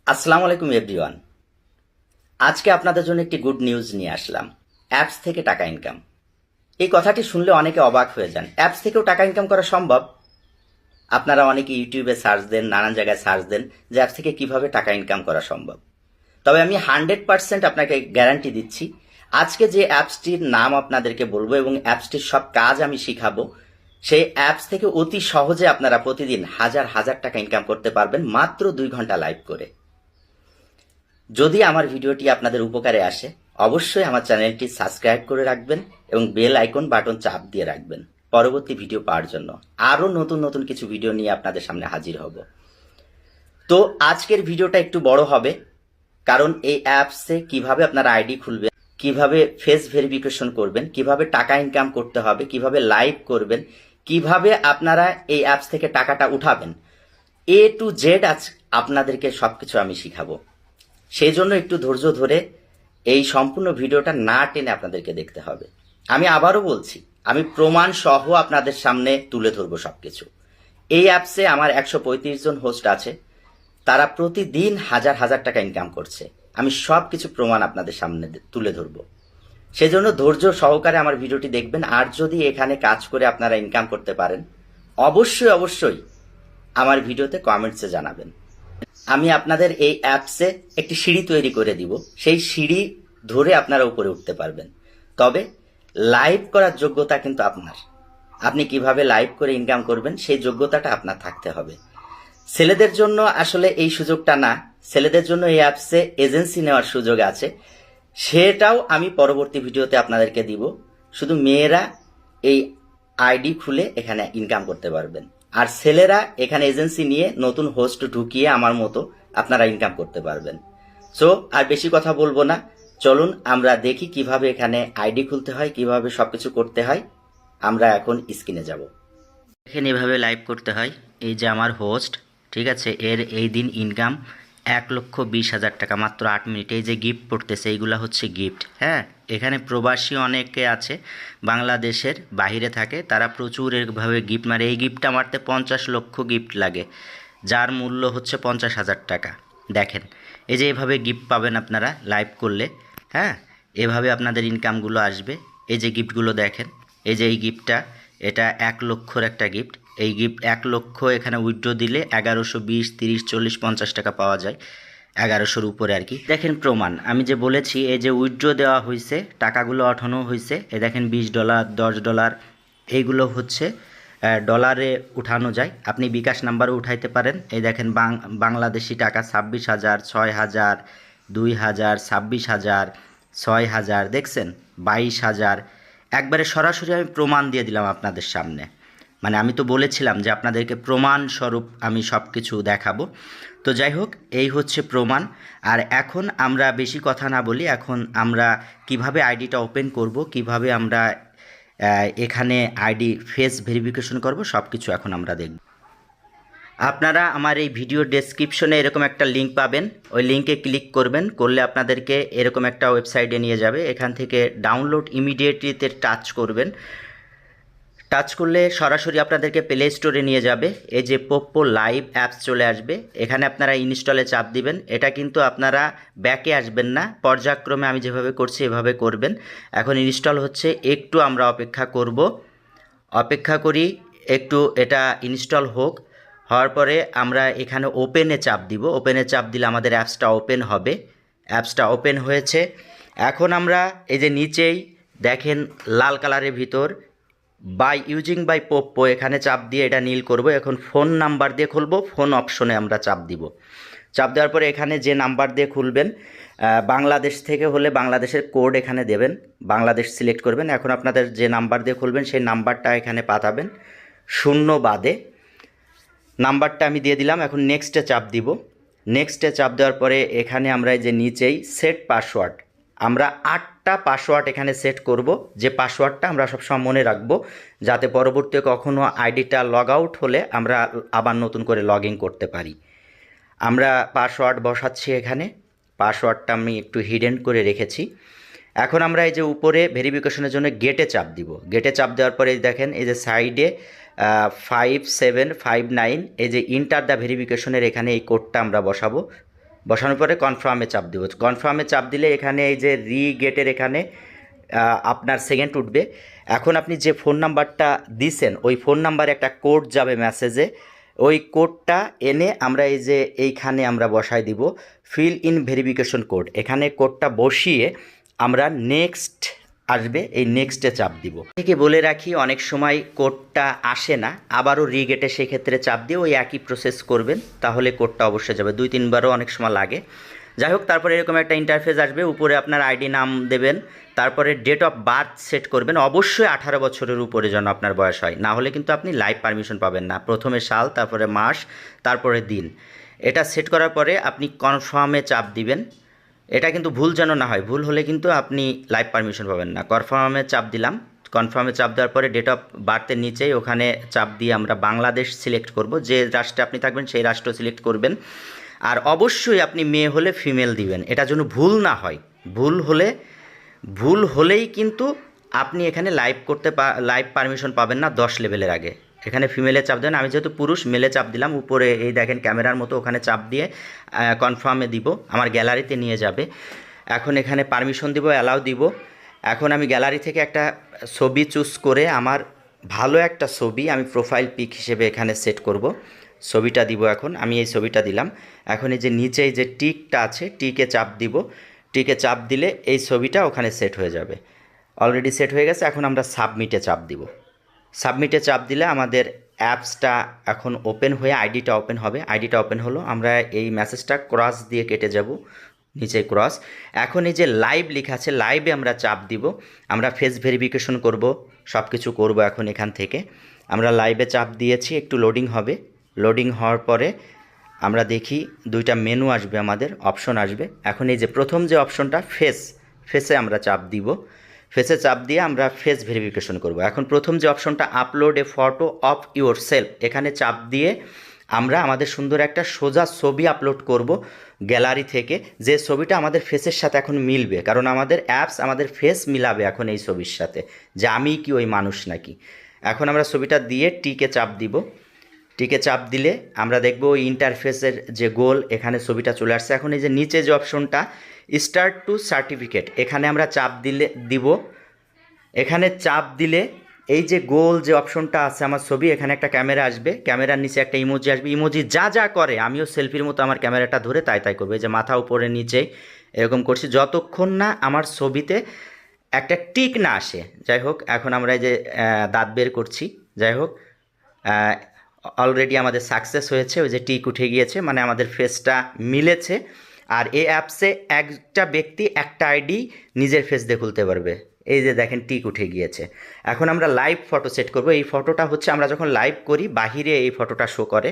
আসসালামু আলাইকুম এভরিওয়ান। আজকে আপনাদের জন্য একটি গুড নিউজ নিয়ে আসলাম। অ্যাপস থেকে টাকা ইনকাম। এই কথাটি শুনলে অনেকে অবাক হয়ে যান। অ্যাপস থেকেও টাকা ইনকাম করা সম্ভব? আপনারা অনেকে ইউটিউবে সার্চ দেন, নানান জায়গায় সার্চ দেন যে অ্যাপস থেকে কিভাবে টাকা ইনকাম করা সম্ভব। তবে আমি 100% আপনাকে গ্যারান্টি দিচ্ছি, আজকে যে অ্যাপসটির নাম আপনাদেরকে বলবো এবং অ্যাপসটির সব কাজ আমি শিখাবো, সেই অ্যাপস থেকে অতি সহজে আপনারা প্রতিদিন হাজার হাজার টাকা ইনকাম করতে পারবেন মাত্র 2 ঘন্টা লাইভ করে। যদি আমার ভিডিওটি আপনাদের উপকারে আসে, অবশ্যই আমার চ্যানেলটি সাবস্ক্রাইব করে রাখবেন এবং বেল আইকন বাটন চাপ দিয়ে রাখবেন পরবর্তী ভিডিও পাওয়ার জন্য। আরও নতুন নতুন কিছু ভিডিও নিয়ে আপনাদের সামনে হাজির হব। তো আজকের ভিডিওটা একটু বড় হবে, কারণ এই অ্যাপসে কিভাবে আপনারা আইডি খুলবেন, কিভাবে ফেস ভেরিফিকেশন করবেন, কিভাবে টাকা ইনকাম করতে হবে, কিভাবে লাইভ করবেন, কিভাবে আপনারা এই অ্যাপস থেকে টাকাটা উঠাবেন, এ টু জেড আজ আপনাদেরকে সবকিছু আমি শিখাবো। সেই জন্য একটু ধৈর্য ধরে এই সম্পূর্ণ ভিডিওটা না টেনে আপনাদেরকে দেখতে হবে। আমি আবারও বলছি, আমি প্রমাণ সহ আপনাদের সামনে তুলে ধরবো সবকিছু। এই অ্যাপসে আমার 135 জন হোস্ট আছে, তারা প্রতিদিন হাজার হাজার টাকা ইনকাম করছে। আমি সব কিছু প্রমাণ আপনাদের সামনে তুলে ধরবো। সেজন্য ধৈর্য সহকারে আমার ভিডিওটি দেখবেন। আর যদি এখানে কাজ করে আপনারা ইনকাম করতে পারেন, অবশ্যই অবশ্যই আমার ভিডিওতে কমেন্টসে জানাবেন। আমি আপনাদের এই অ্যাপসে একটি সিঁড়ি তৈরি করে দিব, সেই সিঁড়ি ধরে আপনারা উপরে উঠতে পারবেন। তবে লাইভ করার যোগ্যতা কিন্তু আপনার। আপনি কিভাবে লাইভ করে ইনকাম করবেন সেই যোগ্যতাটা আপনার থাকতে হবে। ছেলেদের জন্য আসলে এই সুযোগটা না, ছেলেদের জন্য এই অ্যাপসে এজেন্সি নেওয়ার সুযোগ আছে, সেটাও আমি পরবর্তী ভিডিওতে আপনাদেরকে দিব। শুধু মেয়েরা এই আইডি খুলে এখানে ইনকাম করতে পারবেন, আর ছেলেরা এখানে এজেন্সি নিয়ে নতুন হোস্ট ঢুকিয়ে আমার মতো আপনারা ইনকাম করতে পারবেন। সো আর বেশি কথা বলবো না, চলুন আমরা দেখি কিভাবে এখানে আইডি খুলতে হয়, কিভাবে সবকিছু করতে হয়। আমরা এখন স্ক্রিনে যাব। দেখেন এভাবে লাইভ করতে হয়। এই যে আমার হোস্ট, ঠিক আছে, এর এই দিন ইনকাম 1,20,000 টাকা মাত্র 8 মিনিট। এই যে গিফট পড়তেছে, এইগুলা হচ্ছে গিফট। হ্যাঁ, এখানে প্রবাসী অনেকে আছে, বাংলাদেশের বাহিরে থাকে, তারা প্রচুর এভাবে গিফট মারে। এই গিফটটা মারতে 50 লক্ষ গিফট লাগে, যার মূল্য হচ্ছে 50,000 টাকা। দেখেন এই যে এভাবে গিফট পাবেন আপনারা লাইভ করলে। হ্যাঁ, এভাবে আপনাদের ইনকামগুলো আসবে। এই যে গিফটগুলো দেখেন, এই যে এই গিফটটা, এটা 1 লক্ষর একটা গিফট। এই গিফট 1 লক্ষ এখানে উইথড্র দিলে 1120, 30, 40, 50 টাকা পাওয়া যায়, 1100-র উপরে আর কি। দেখেন প্রমাণ, আমি যে বলেছি এই যে উইথড্র দেওয়া হয়েছে, টাকাগুলো ওঠানো হয়েছে। এই দেখেন $20, $10, এইগুলো হচ্ছে ডলারে উঠানো যায়। আপনি বিকাশ নাম্বারও উঠাইতে পারেন। এই দেখেন বাংলাদেশি টাকা 26,000, 6,000, 2,000, 26,000, 6,000, দেখছেন 22,000। একবারে সরাসরি আমি প্রমাণ দিয়ে দিলাম আপনাদের সামনে। মানে আমি তো বলেছিলাম যে আপনাদেরকে প্রমাণ স্বরূপ আমি সব কিছু দেখাবো। তো যাই হোক, এই হচ্ছে প্রমাণ। আর এখন আমরা বেশি কথা না বলি, এখন আমরা কিভাবে আইডিটা ওপেন করব, কিভাবে আমরা এখানে আইডি ফেস ভেরিফিকেশন করব, সব কিছু এখন আমরা দেখব। আপনারা আমার এই ভিডিও ডেসক্রিপশনে এরকম একটা লিঙ্ক পাবেন, ওই লিঙ্কে ক্লিক করবেন, করলে আপনাদেরকে এরকম একটা ওয়েবসাইটে নিয়ে যাবে। এখান থেকে ডাউনলোড ইমিডিয়েটলিতে টাচ করবেন। টাচ করলে সরাসরি আপনাদেরকে প্লে স্টোরে নিয়ে যাবে। এই যে পোপ্পো লাইভ অ্যাপস চলে আসবে, এখানে আপনারা ইনস্টলে চাপ দিবেন। এটা কিন্তু আপনারা ব্যাকে আসবেন না, পর্যায়ক্রমে আমি যেভাবে করছি এভাবে করবেন। এখন ইনস্টল হচ্ছে, একটু আমরা অপেক্ষা করব, অপেক্ষা করি একটু, এটা ইনস্টল হোক। হওয়ার পরে আমরা এখানে ওপেনে চাপ দিব। ওপেনে চাপ দিলে আমাদের অ্যাপসটা ওপেন হবে। অ্যাপসটা ওপেন হয়েছে। এখন আমরা এই যে নিচেই দেখেন লাল কালারের ভিতর বাই ইউজিং বাই পোপ্পো, এখানে চাপ দিয়ে এটা নীল করব। এখন ফোন নাম্বার দিয়ে খুলব, ফোন অপশনে আমরা চাপ দিব। চাপ দেওয়ার পরে এখানে যে নাম্বার দিয়ে খুলবেন, বাংলাদেশ থেকে হলে বাংলাদেশের কোড এখানে দেবেন, বাংলাদেশ সিলেক্ট করবেন। এখন আপনাদের যে নাম্বার দিয়ে খুলবেন সেই নাম্বারটা এখানে পাঠাবেন, শূন্য বাদে নাম্বারটা আমি দিয়ে দিলাম। এখন নেক্সটে চাপ দিব। নেক্সটে চাপ দেওয়ার পরে এখানে আমরা এই যে নিচেই সেট পাসওয়ার্ড, আমরা 8টা পাসওয়ার্ড এখানে সেট করব, যে পাসওয়ার্ডটা আমরা সবসময় মনে রাখব, যাতে পরবর্তীতে কখনো আইডিটা লগ আউট হলে আমরা আবার নতুন করে লগ ইন করতে পারি। আমরা পাসওয়ার্ড বসাচ্ছি এখানে। পাসওয়ার্ডটা আমি একটু হিডেন করে রেখেছি। এখন আমরা এই যে উপরে ভেরিফিকেশনের জন্য গেটে চাপ দিব। গেটে চাপ দেওয়ার পরে দেখেন এই যে সাইডে 5759, এই যে ইন্টার দ্য ভেরিফিকেশনের এখানে এই কোডটা আমরা বসাবো, বসানোর পরে কনফার্মে চাপ দিব। কনফার্মে চাপ দিলে এখানে এই যে রি-গেটের এখানে আপনার সেকেন্ড উঠবে। এখন আপনি যে ফোন নাম্বারটা দিছেন ওই ফোন নাম্বারে একটা কোড যাবে মেসেজে, ওই কোডটা এনে আমরা এই যে এইখানে আমরা বসায় দিব ফিল ইন ভেরিফিকেশন কোড। এখানে কোডটা বসিয়ে আমরা নেক্সট আসবে, এই নেক্সটে চাপ দিব। থেকে বলে রাখি অনেক সময় কোডটা আসে না, আবারও রিগেটে সেক্ষেত্রে চাপ দিয়ে ওই একই প্রসেস করবেন, তাহলে কোডটা অবশ্যই যাবে। 2-3বারও অনেক সময় লাগে। যাই হোক, তারপরে এরকম একটা ইন্টারফেস আসবে, উপরে আপনার আইডি নাম দেবেন, তারপরে ডেট অফ বার্থ সেট করবেন। অবশ্যই 18 বছরের উপরে যেন আপনার বয়স হয়, না হলে কিন্তু আপনি লাইভ পারমিশন পাবেন না। প্রথমে সাল, তারপরে মাস, তারপরে দিন। এটা সেট করার পরে আপনি কনফার্মে চাপ দিবেন। এটা কিন্তু ভুল যেন না হয়, ভুল হলে কিন্তু আপনি লাইভ পারমিশন পাবেন না। কনফার্মে চাপ দিলাম। কনফার্মে চাপ দেওয়ার পরে ডেট অফ বার্থের নিচেই ওখানে চাপ দিয়ে আমরা বাংলাদেশ সিলেক্ট করব। যে রাষ্ট্রে আপনি থাকবেন সেই রাষ্ট্র সিলেক্ট করবেন। আর অবশ্যই আপনি মেয়ে হলে ফিমেল দিবেন, এটা যেন ভুল না হয়। ভুল হলেই কিন্তু আপনি এখানে লাইভ পারমিশন পাবেন না 10 লেভেলের আগে। এখানে ফিমেলে চাপ দেন, আমি যেহেতু পুরুষ মেলে চাপ দিলাম। উপরে এই দেখেন ক্যামেরার মতো, ওখানে চাপ দিয়ে কনফার্মে দিব, আমার গ্যালারিতে নিয়ে যাবে। এখন এখানে পারমিশন দিব, অ্যালাউ দিব। এখন আমি গ্যালারি থেকে একটা ছবি চুজ করে আমার ভালো একটা ছবি আমি প্রোফাইল পিক হিসেবে এখানে সেট করব। ছবিটা দিব, এখন আমি এই ছবিটা দিলাম। এখন এই যে নিচে এই যে টিকটা আছে, টিকে চাপ দিব। টিকে চাপ দিলে এই ছবিটা ওখানে সেট হয়ে যাবে। অলরেডি সেট হয়ে গেছে। এখন আমরা সাবমিটে চাপ দিব। সাবমিটে চাপ দিলে আমাদের অ্যাপসটা এখন ওপেন হয়ে আইডিটা ওপেন হবে। আইডিটা ওপেন হলো, আমরা এই মেসেজটা ক্রস দিয়ে কেটে যাব, নিচে ক্রস। এখন এই যে লাইভ লেখা আছে, লাইভে আমরা চাপ দিব। আমরা ফেস ভেরিফিকেশন করব, সব কিছু করব। এখন এখান থেকে আমরা লাইভে চাপ দিয়েছি, একটু লোডিং হবে। লোডিং হওয়ার পরে আমরা দেখি দুইটা মেনু আসবে, আমাদের অপশন আসবে। এখন এই যে প্রথম যে অপশনটা ফেসে আমরা চাপ দিব। ফেসে চাপ দিয়ে আমরা ফেস ভেরিফিকেশন করব। এখন প্রথম যে অপশনটা upload A photo of your self, এখানে চাপ দিয়ে আমরা আমাদের সুন্দর একটা সোজা ছবি আপলোড করব গ্যালারি থেকে, যে ছবিটা আমাদের ফেসের সাথে এখন মিলবে। কারণ আমাদের অ্যাপস আমাদের ফেস মিলাবে এখন এই ছবির সাথে, যে আমি কি ওই মানুষ নাকি। এখন আমরা ছবিটা দিয়ে টিকে চাপ দিব। টিকে চাপ দিলে আমরা দেখব ওই ইন্টারফেসের যে গোল, এখানে ছবিটা চলে আসছে। এখন এই যে নিচে যে অপশনটা স্টার্ট টু সার্টিফিকেট, এখানে আমরা চাপ দিব। এখানে চাপ দিলে এই যে গোল যে অপশনটা আছে আমার ছবি, এখানে একটা ক্যামেরা আসবে, ক্যামেরার নিচে একটা ইমোজি আসবে। ইমোজি যা যা করে আমিও সেলফির মতো আমার ক্যামেরাটা ধরে তাই করবো। এই যে মাথা উপরে নিচে এরকম করছি, যতক্ষণ না আমার ছবিতে একটা টিক না আসে। যাই হোক, এখন আমরা এই যে দাঁত বের করছি। যাই হোক, অলরেডি আমাদের সাকসেস হয়েছে, ওই যে টিক উঠে গিয়েছে, মানে আমাদের ফেসটা মিলেছে। আর এই অ্যাপসে একটা ব্যক্তি একটা আইডি নিজের ফেস দিয়ে খুলতে পারবে। এই যে দেখেন টিক উঠে গিয়েছে। এখন আমরা লাইভ ফটো সেট করব। এই ফটোটা হচ্ছে আমরা যখন লাইভ করি বাহিরে এই ফটোটা শো করে।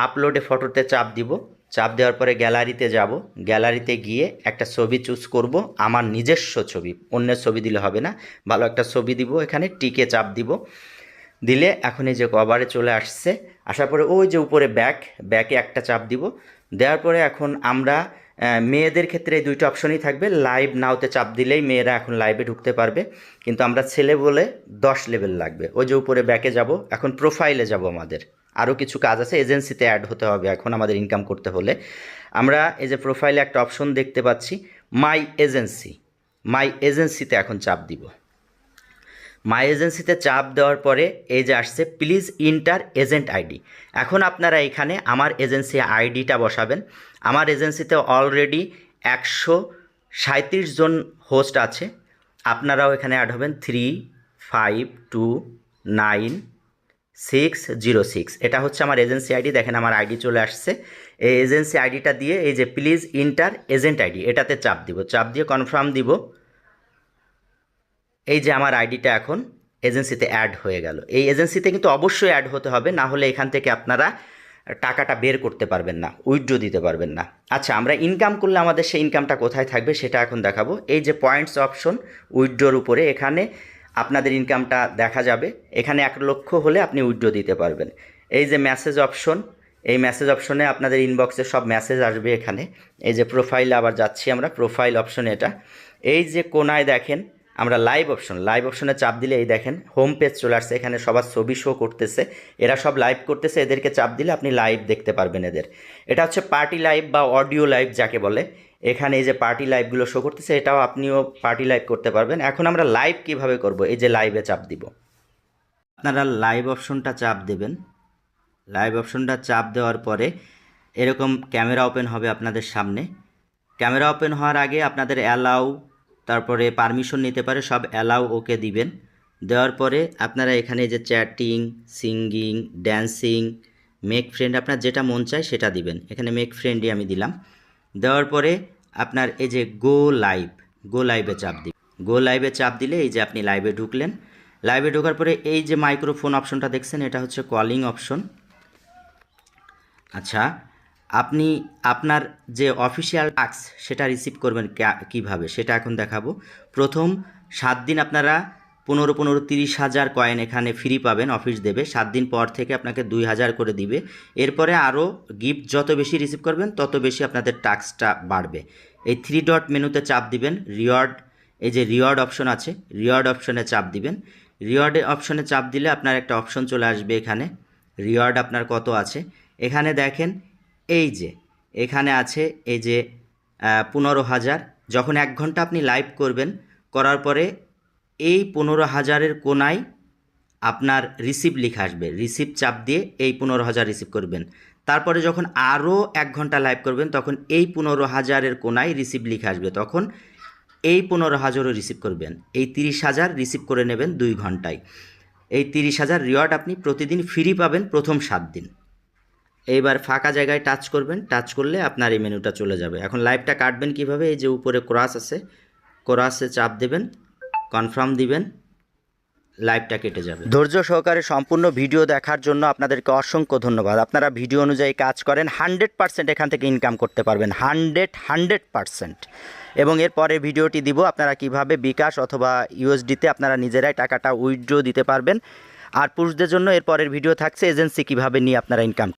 আপলোডে ফটোতে চাপ দিব। চাপ দেওয়ার পরে গ্যালারিতে যাব। গ্যালারিতে গিয়ে একটা ছবি চুজ করব, আমার নিজস্ব ছবি, অন্যের ছবি দিলে হবে না। ভালো একটা ছবি দিব, এখানে টিকে চাপ দিব। দিলে এখন এই যে কভারে চলে আসছে। আসার পরে ওই যে উপরে ব্যাকে একটা চাপ দিব। দেওয়ার পরে এখন আমরা মেয়েদের ক্ষেত্রে এই দুইটা অপশনই থাকবে। লাইভ নাওতে চাপ দিলেই মেয়েরা এখন লাইভে ঢুকতে পারবে, কিন্তু আমরা ছেলে বলে 10 লেভেল লাগবে। ওই যে উপরে ব্যাকে যাব, এখন প্রোফাইলে যাব। আমাদের আরও কিছু কাজ আছে, এজেন্সিতে অ্যাড হতে হবে এখন আমাদের ইনকাম করতে হলে। আমরা এই যে প্রোফাইলে একটা অপশন দেখতে পাচ্ছি, মাই এজেন্সিতে এখন চাপ দিব। মাই এজেন্সিতে চাপ দেওয়ার পরে এই যে আসছে প্লিজ ইন্টার এজেন্ট আইডি। এখন আপনারা এখানে আমার এজেন্সি আইডিটা বসাবেন। আমার এজেন্সিতে অলরেডি 137 জন হোস্ট আছে, আপনারাও এখানে অ্যাড হবেন। 35290606, এটা হচ্ছে আমার এজেন্সি আইডি। দেখেন আমার আইডি চলে আসছে। এই এজেন্সি আইডিটা দিয়ে এই যে প্লিজ ইন্টার এজেন্ট আইডি, এটাতে চাপ দিব। চাপ দিয়ে কনফার্ম দিব। এই যে আমার আইডিটা এখন এজেন্সিতে অ্যাড হয়ে গেল। এই এজেন্সিতে কিন্তু অবশ্যই অ্যাড হতে হবে, না হলে এখান থেকে আপনারা টাকাটা বের করতে পারবেন না, উইথড্র দিতে পারবেন না। আচ্ছা, আমরা ইনকাম করলে আমাদের সেই ইনকামটা কোথায় থাকবে সেটা এখন দেখাবো। এই যে পয়েন্টস অপশন উইথড্রর উপরে, এখানে আপনাদের ইনকামটা দেখা যাবে। এখানে 1 লক্ষ হলে আপনি উইথড্র দিতে পারবেন। এই যে মেসেজ অপশন, এই মেসেজ অপশনে আপনাদের ইনবক্সে সব মেসেজ আসবে। এখানে এই যে প্রোফাইলে আবার যাচ্ছি আমরা, প্রোফাইল অপশনে এটা। এই যে কোনায় দেখেন আমরা লাইভ অপশনে চাপ দিলে এই দেখেন হোম পেজ চলে আসছে, এখানে সবার ছবি শো করতেছে, এরা সব লাইভ করতেছে, এদেরকে চাপ দিলে আপনি লাইভ দেখতে পারবেন এদের। এটা হচ্ছে পার্টি লাইভ বা অডিও লাইভ যাকে বলে। এখানে এই যে পার্টি লাইভগুলো শো করতেছে, এটাও আপনিও পার্টি লাইভ করতে পারবেন। এখন আমরা লাইভ কিভাবে করব, এই যে লাইভে চাপ দিব, আপনারা লাইভ অপশনটা চাপ দেবেন। লাইভ অপশনটা চাপ দেওয়ার পরে এরকম ক্যামেরা ওপেন হবে আপনাদের সামনে। ক্যামেরা ওপেন হওয়ার আগে আপনাদের অ্যালাউ, তারপরে পারমিশন নিতে পারে, সব অ্যালাউ ওকে দিবেন। দেওয়ার পরে আপনারা এখানে যে chatting, singing, dancing, make friend, আপনার যেটা মন চায় সেটা দিবেন। এখানে মেক ফ্রেন্ডই আমি দিলাম। দেওয়ার পরে আপনার এই যে গো লাইভে চাপ দিন। গো লাইভে চাপ দিলে এই যে আপনি লাইভে ঢুকলেন। লাইভে ঢোকার পরে এই যে মাইক্রোফোন অপশনটা দেখছেন, এটা হচ্ছে কলিং অপশন। আচ্ছা, আপনি আপনার যে অফিসিয়াল টাস্ক সেটা রিসিভ করবেন কিভাবে সেটা এখন দেখাবো। প্রথম 7 দিন আপনারা 15 30,000 কয়েন এখানে ফ্রি পাবেন, অফিস দেবে। 7 দিন পর থেকে আপনাকে 2,000 করে দিবে। এরপরে আরও গিফট যত বেশি রিসিভ করবেন তত বেশি আপনাদের টাস্কটা বাড়বে। এই 3 ডট মেনুতে চাপ দিবেন, রিওয়ার্ড, এই যে রিওয়ার্ড অপশন আছে, রিওয়ার্ড অপশনে চাপ দিবেন। রিওয়ার্ড অপশনে চাপ দিলে আপনার একটা অপশন চলে আসবে, এখানে রিওয়ার্ড আপনার কত আছে। এখানে দেখেন এই যে এখানে আছে এই যে 15,000। যখন 1 ঘন্টা আপনি লাইভ করবেন, করার পরে এই 15,000-এর কোনায় আপনার রিসিভ লেখা আসবে, রিসিভ চাপ দিয়ে এই 15,000 রিসিভ করবেন। তারপরে যখন আরও 1 ঘন্টা লাইভ করবেন তখন এই 15,000-এর কোনায় রিসিভ লেখা আসবে, তখন এই 15,000-ও রিসিভ করবেন। এই 30,000 রিসিভ করে নেবেন 2 ঘন্টায়। এই 30,000 রিওয়ার্ড আপনি প্রতিদিন ফ্রি পাবেন প্রথম 7 দিন। এইবার ফাঁকা জায়গায় টাচ করবেন, টাচ করলে আপনার এই মেনুটা চলে যাবে। এখন লাইভটা কাটবেন কিভাবে, এই যে উপরে ক্রস আছে, ক্রসে চাপ দেবেন, কনফার্ম দিবেন, লাইভটা কেটে যাবে। ধৈর্য সহকারে সম্পূর্ণ ভিডিও দেখার জন্য আপনাদেরকে অসংখ্য ধন্যবাদ। আপনারা ভিডিও অনুযায়ী কাজ করেন, 100% এখান থেকে ইনকাম করতে পারবেন, 100%। এবং এর পরে ভিডিওটি দিব আপনারা কিভাবে বিকাশ অথবা ইউএসডিতে আপনারা নিজেরাই টাকাটা উইথড্র দিতে পারবেন। আর পুরুষদের জন্য এর পরের ভিডিও থাকছে এজেন্সি কিভাবে নিয়ে আপনারা ইনকাম